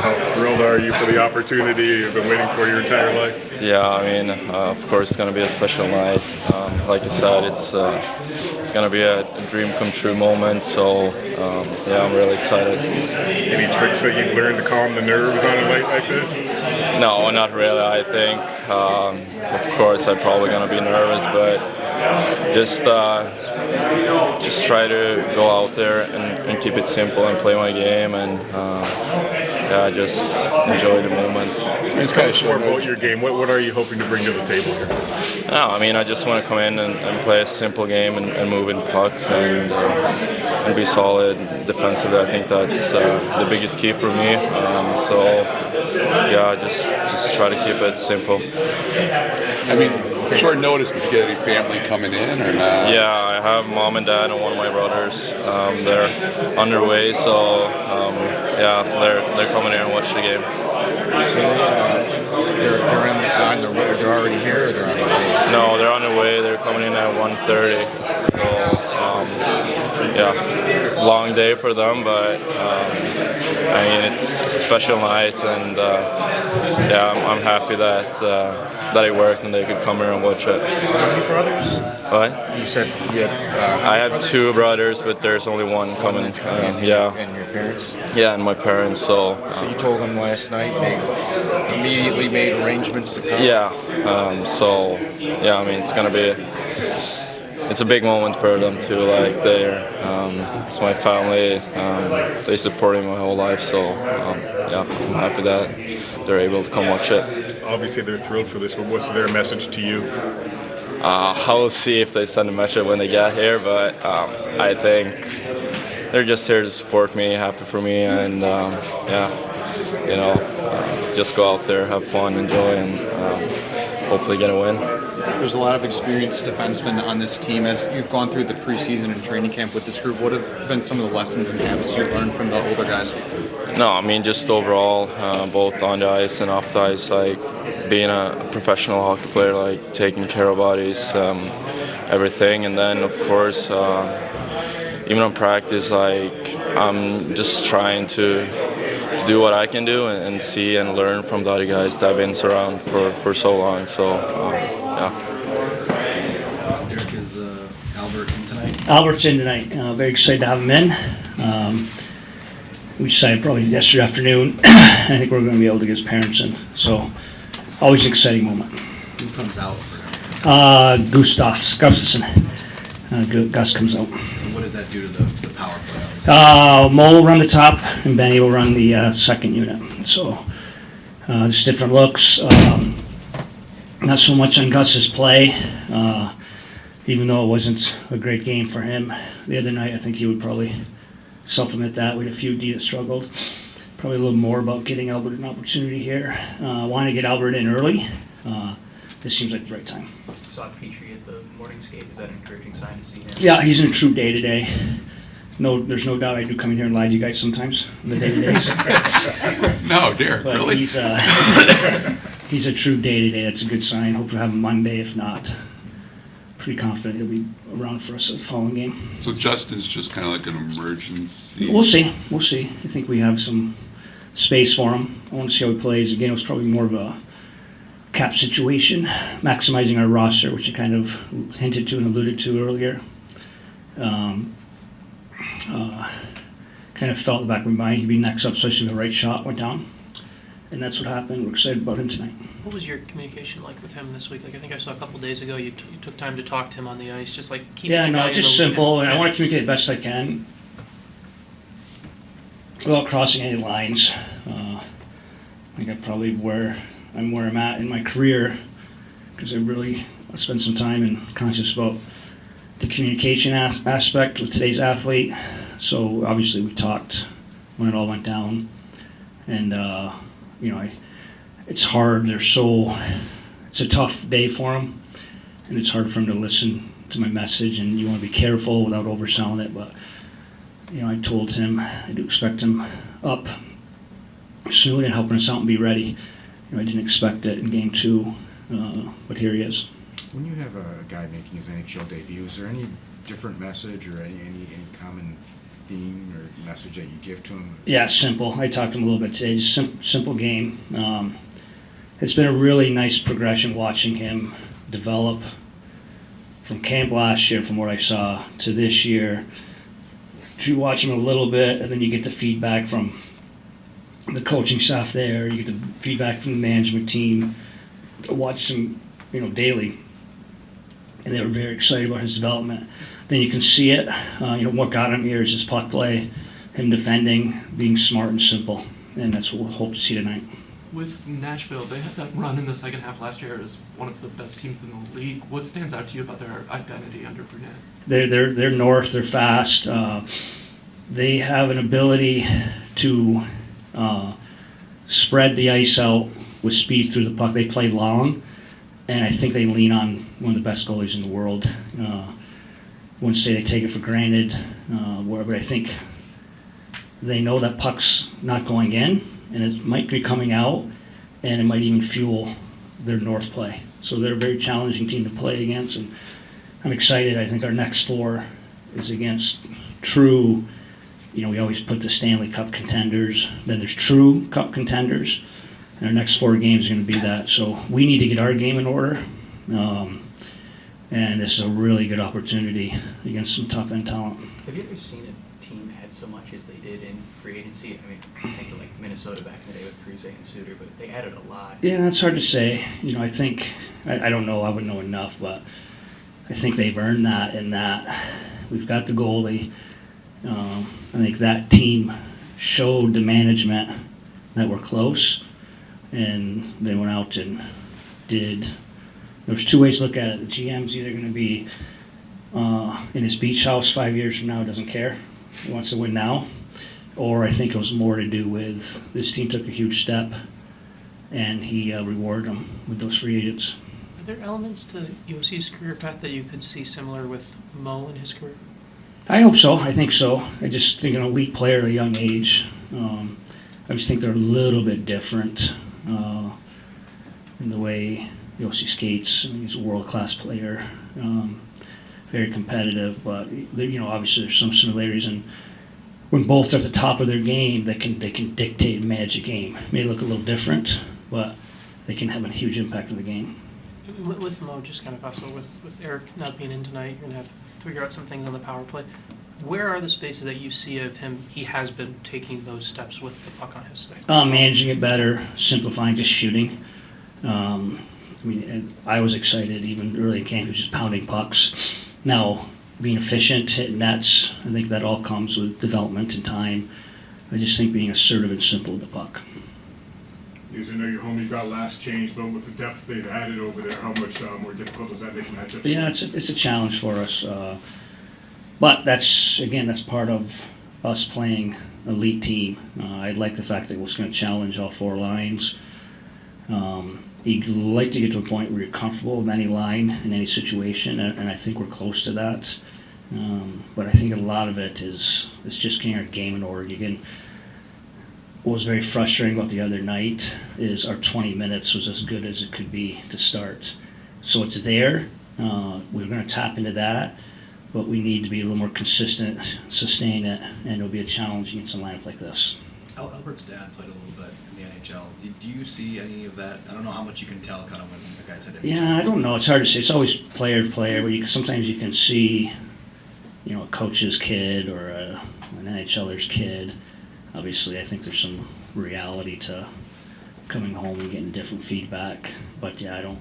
How thrilled are you for the opportunity you've been waiting for your entire life? Yeah, I mean, of course, it's going to be a special night. Like you said, it's going to be a dream come true moment. So, yeah, I'm really excited. Any tricks that you've learned to calm the nerves on a night like this? No, not really. I think, of course, I'm probably going to be nervous, but just try to go out there and keep it simple and play my game and yeah, just enjoy the moment. Tell us more about your game. What are you hoping to bring to the table here? No, I mean, I just want to come in and play a simple game and move in pucks and be solid defensively. I think that's the biggest key for me. So, yeah, just try to keep it simple. I mean, short notice, but you get any family coming in or not? Yeah, I have mom and dad and one of my brothers. They're underway, so yeah, they're coming here and watch the game. So they're already here, or they're on the way? No, they're on their way. They're coming in at 1:30. So yeah, long day for them, but I mean it's a special night, and yeah, I'm happy that I worked and they could come here and watch it. How many brothers? What? You said you had. I have two brothers, but there's only one coming. Yeah. And your parents? Yeah, and my parents. So you told them last night, they immediately made arrangements to come? yeah. So yeah, I mean it's a big moment for them too. Like it's my family. They supported me my whole life. So yeah, I'm happy that they're able to come watch it. Obviously, they're thrilled for this, but what's their message to you? I will see if they send a message when they get here, but I think they're just here to support me, happy for me, and yeah, you know, just go out there, have fun, enjoy, and hopefully get a win. There's a lot of experienced defensemen on this team. As you've gone through the preseason and training camp with this group, what have been some of the lessons and habits you've learned from the older guys? No, I mean just overall, both on the ice and off the ice, like being a professional hockey player, like taking care of bodies, everything, and then of course, even on practice, like I'm just trying to do what I can do and see and learn from the other guys that have been around for so long. So yeah. Derek, is Albert in tonight? Albert's in tonight. Very excited to have him in. We decided probably yesterday afternoon. I think we're going to be able to get his parents in. So, always an exciting moment. Who comes out for him? Gustafsson. Gus comes out. And what does that do to the power play? Mo will run the top, and Benny will run the second unit. So, just different looks. Not so much on Gus's play, even though it wasn't a great game for him the other night. I think he would probably self-admit that. We had a few D that struggled. Probably a little more about getting Albert an opportunity here. Want to get Albert in early. This seems like the right time. Saw Petrie at the morning skate. Is that an encouraging sign to see him? Yeah, he's in a true day-to-day. No, there's no doubt I do come in here and lie to you guys sometimes on the day-to-days. No, Derek, But really? he's a true day-to-day. That's a good sign. Hope to have him Monday. If not, pretty confident he'll be around for us at the following game. So Justin's just kind of like an emergency. We'll see. I think we have some space for him. I want to see how he plays. Again, it was probably more of a cap situation, maximizing our roster, which I kind of hinted to and alluded to earlier. Kind of felt in the back of my mind he'd be next up, especially if the right shot went down. And that's what happened. We're excited about him tonight. What was your communication like with him this week? Like I think I saw a couple days ago you took time to talk to him on the ice, just like keeping the guy just in the loop. simple. And I want to communicate the best I can without crossing any lines. I think I'm probably where I'm at in my career because I spent some time and conscious about the communication aspect with today's athlete. So obviously we talked when it all went down, and it's hard. It's a tough day for him, and it's hard for him to listen to my message. And you want to be careful without overselling it. But I told him I do expect him up soon and helping us out and be ready. I didn't expect it in game 2, but here he is. When you have a guy making his NHL debut, is there any different message or any common theme or message that you give to him? Yeah, simple. I talked to him a little bit today. Just simple game. It's been a really nice progression watching him develop from camp last year, from what I saw, to this year, to watch him a little bit, and then you get the feedback from the coaching staff there. You get the feedback from the management team. Watch him, daily, and they were very excited about his development. Then you can see it. What got him here is his puck play, him defending, being smart and simple, and that's what we'll hope to see tonight. With Nashville, they had that run in the second half last year as one of the best teams in the league. What stands out to you about their identity under Brunette? They're north. They're fast. They have an ability to spread the ice out with speed through the puck. They play long, and I think they lean on one of the best goalies in the world. I wouldn't say they take it for granted, but I think they know that puck's not going in, and it might be coming out, and it might even fuel their north play. So they're a very challenging team to play against, and I'm excited. I think our next 4 is against true, we always put the Stanley Cup contenders, then there's true Cup contenders, and our next 4 games are going to be that. So we need to get our game in order, and this is a really good opportunity against some top-end talent. Have you ever seen a team add so much as they did in free agency? I mean, I think of like Minnesota back in the day with Kruse and Suter, but they added a lot. Yeah, that's hard to say. I think, I don't know, I wouldn't know enough, but I think they've earned that in that we've got the goalie. I think that team showed the management that we're close, and they went out and did. There's 2 ways to look at it. The GM's either going to be in his beach house 5 years from now, doesn't care, he wants to win now, or I think it was more to do with this team took a huge step, and he rewarded them with those free agents. Are there elements to USC's career path that you could see similar with Mo in his career? I hope so. I think so. I just think an elite player at a young age. I just think they're a little bit different in the way Yossi skates. I mean, he's a world-class player, very competitive. But obviously there's some similarities. And when both are at the top of their game, they can dictate and manage a game. It may look a little different, but they can have a huge impact on the game. With Mo, just kind of also with Eric not being in tonight, you're going to have to figure out some things on the power play. Where are the spaces that you see of him? He has been taking those steps with the puck on his stick. Managing it better, simplifying, just shooting. I was excited even early in camp. He was just pounding pucks. Now, being efficient, hitting nets, I think that all comes with development and time. I just think being assertive and simple with the puck. Because I know you're home, you got last change, but with the depth they've added over there, how much more difficult does that make matchups? Yeah, it's a challenge for us. But that's part of us playing an elite team. I like the fact that we're going to challenge all 4 lines. You'd like to get to a point where you're comfortable with any line in any situation, and I think we're close to that. But I think a lot of it is just getting our game in order. What was very frustrating about the other night is our 20 minutes was as good as it could be to start. So it's there. We're going to tap into that, but we need to be a little more consistent, sustain it, and it'll be a challenge against a lineup like this. Albert's dad played a little bit in the NHL. Do you see any of that? I don't know how much you can tell kind of when the guys at NHL. Yeah, I don't know. It's hard to say. It's always player to player, but sometimes you can see, a coach's kid or an NHLer's kid. Obviously, I think there's some reality to coming home and getting different feedback. But yeah, I don't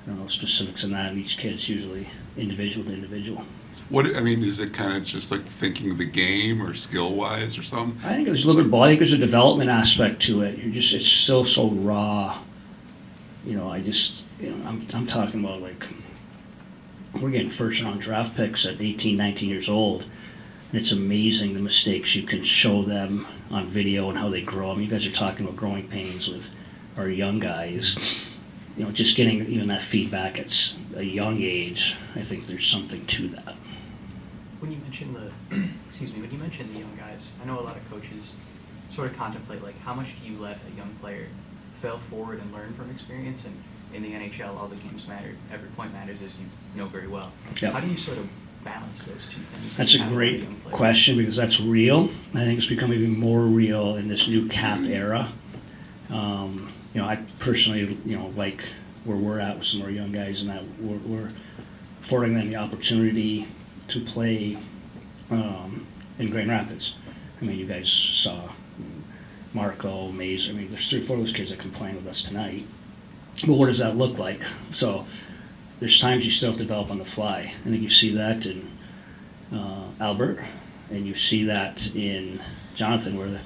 know specifics on that. Each kid's usually individual to individual. Is it kind of just like thinking of the game or skill-wise or something? I think there's a little bit of both. I think there's a development aspect to it. It's still so raw. I'm talking about like we're getting first-round draft picks at 18, 19 years old. And it's amazing the mistakes you can show them on video and how they grow. You guys are talking about growing pains with our young guys. Just getting even that feedback at a young age, I think there's something to that. When you mention the young guys, I know a lot of coaches sort of contemplate like how much do you let a young player fail forward and learn from experience, and in the NHL all the games matter, every point matters, as you know very well. Yep. How do you sort of balance those two things? That's a Have great young players? question because that's real. I think it's becoming even more real in this new cap era. I personally, like where we're at with some of our young guys, and that we're affording them the opportunity to play in Grand Rapids. I mean, you guys saw Marco, Mays. I mean, there's 3 or 4 of those kids that can play with us tonight. But what does that look like? So there's times you still have to develop on the fly. I think you see that in Albert, and you see that in Jonathan, where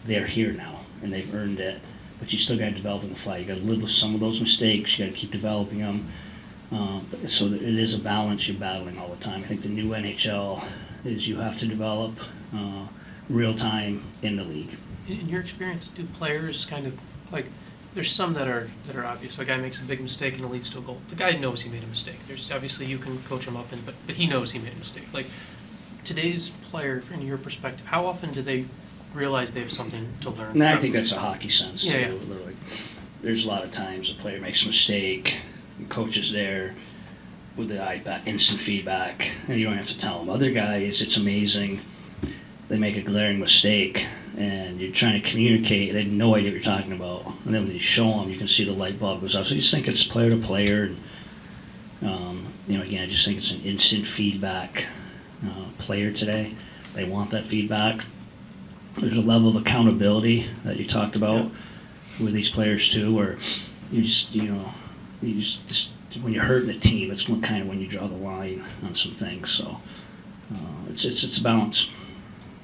they're here now and they've earned it. But you still got to develop on the fly. You got to live with some of those mistakes. You got to keep developing them. So it is a balance you're battling all the time. I think the new NHL is you have to develop real time in the league. In your experience, do players kind of like? There's some that are obvious. A guy makes a big mistake and it leads to a goal. The guy knows he made a mistake. There's obviously you can coach him up, but he knows he made a mistake. Like today's player, in your perspective, how often do they realize they have something to learn? And I think that's a hockey sense. Yeah, too. yeah. Like, there's a lot of times a player makes a mistake, the coach is there with the iPad, instant feedback, and you don't have to tell them. Other guys, it's amazing. They make a glaring mistake, and you're trying to communicate. They have no idea what you're talking about. And then when you show them, you can see the light bulb goes off. So you just think it's player to player. And, again, I just think it's an instant feedback player today. They want that feedback. There's a level of accountability that you talked about with these players too, where you just when you're hurting the team, it's kind of when you draw the line on some things. So it's a balance.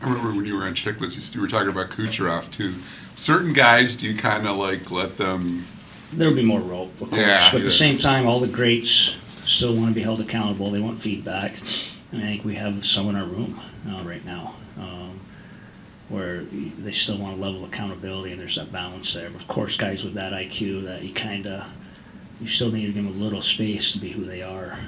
I remember when you were on Chicklets, you were talking about Kucherov too. Certain guys, do you kind of like let them? There'll be more rope, of course. Yeah, but at the same time, all the greats still want to be held accountable. They want feedback. And I think we have some in our room right now where they still want a level of accountability, and there's that balance there. But of course, guys with that IQ, that you still need to give them a little space to be who they are.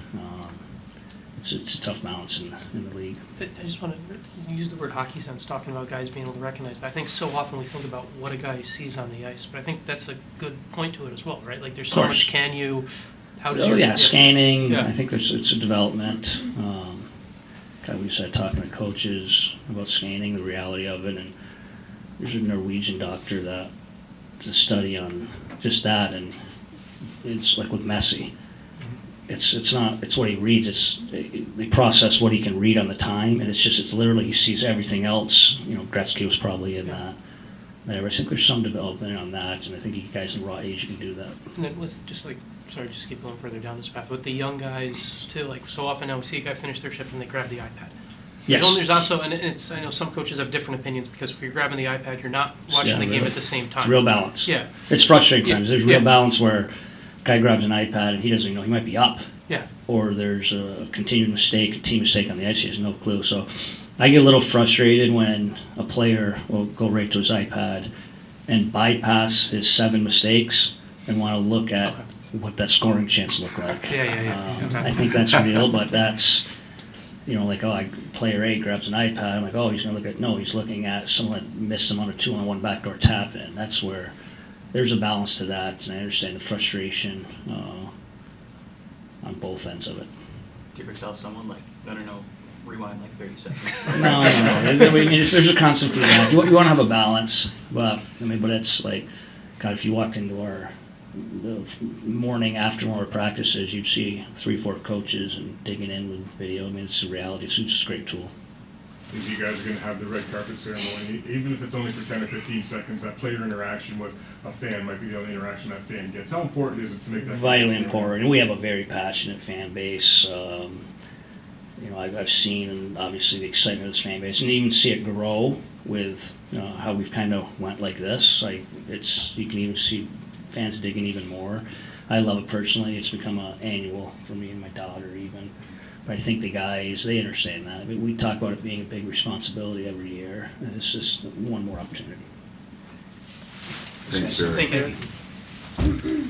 It's a tough balance in the league. I just want to use the word hockey sense, talking about guys being able to recognize that. I think so often we think about what a guy sees on the ice, but I think that's a good point to it as well, right? Like there's so much how does scanning. Yeah. I think it's a development. We started talking to coaches about scanning, the reality of it, and there's a Norwegian doctor that did a study on just that, and it's like with Messi. It's what he reads. They process what he can read on the time, and it's literally he sees everything else. Gretzky was probably in that. There, I think there's some development on that, and I think you guys in raw age can do that. And then with just keep going further down this path with the young guys too. Like so often now we see a guy finish their shift and they grab the iPad. Yes. There's also, and I know some coaches have different opinions because if you're grabbing the iPad, you're not watching the game at the same time. It's real balance. Yeah. It's frustrating times. There's real Yeah. balance where a guy grabs an iPad and he doesn't know he might be up. Yeah. Or there's a continued mistake, a team mistake on the ice. He has no clue. So I get a little frustrated when a player will go right to his iPad and bypass his 7 mistakes and want to look at what that scoring chance looked like. Yeah. I think that's real, but that's, player A grabs an iPad. I'm like, he's going to look at, no, he's looking at someone that missed him on a 2-on-1 backdoor tap in. That's where there's a balance to that, and I understand the frustration on both ends of it. Do you ever tell someone no, rewind 30 seconds? No. There's a constant feedback. You want to have a balance, but it's like, God, if you walked into the morning after one of our practices, you'd see 3-4 coaches and digging in with video. It's a reality. It's just a great tool. If you guys are going to have the red carpet ceremony, even if it's only for 10 or 15 seconds, that player interaction with a fan might be the only interaction that fan gets. How important is it to make that? Vitally important. And we have a very passionate fan base. I've seen, obviously, the excitement of this fan base, and even see it grow with how we've kind of went like this. You can even see fans digging even more. I love it personally. It's become an annual for me and my daughter even. But I think the guys, they understand that. We talk about it being a big responsibility every year. It's just one more opportunity. Thanks, Eric. Thank you.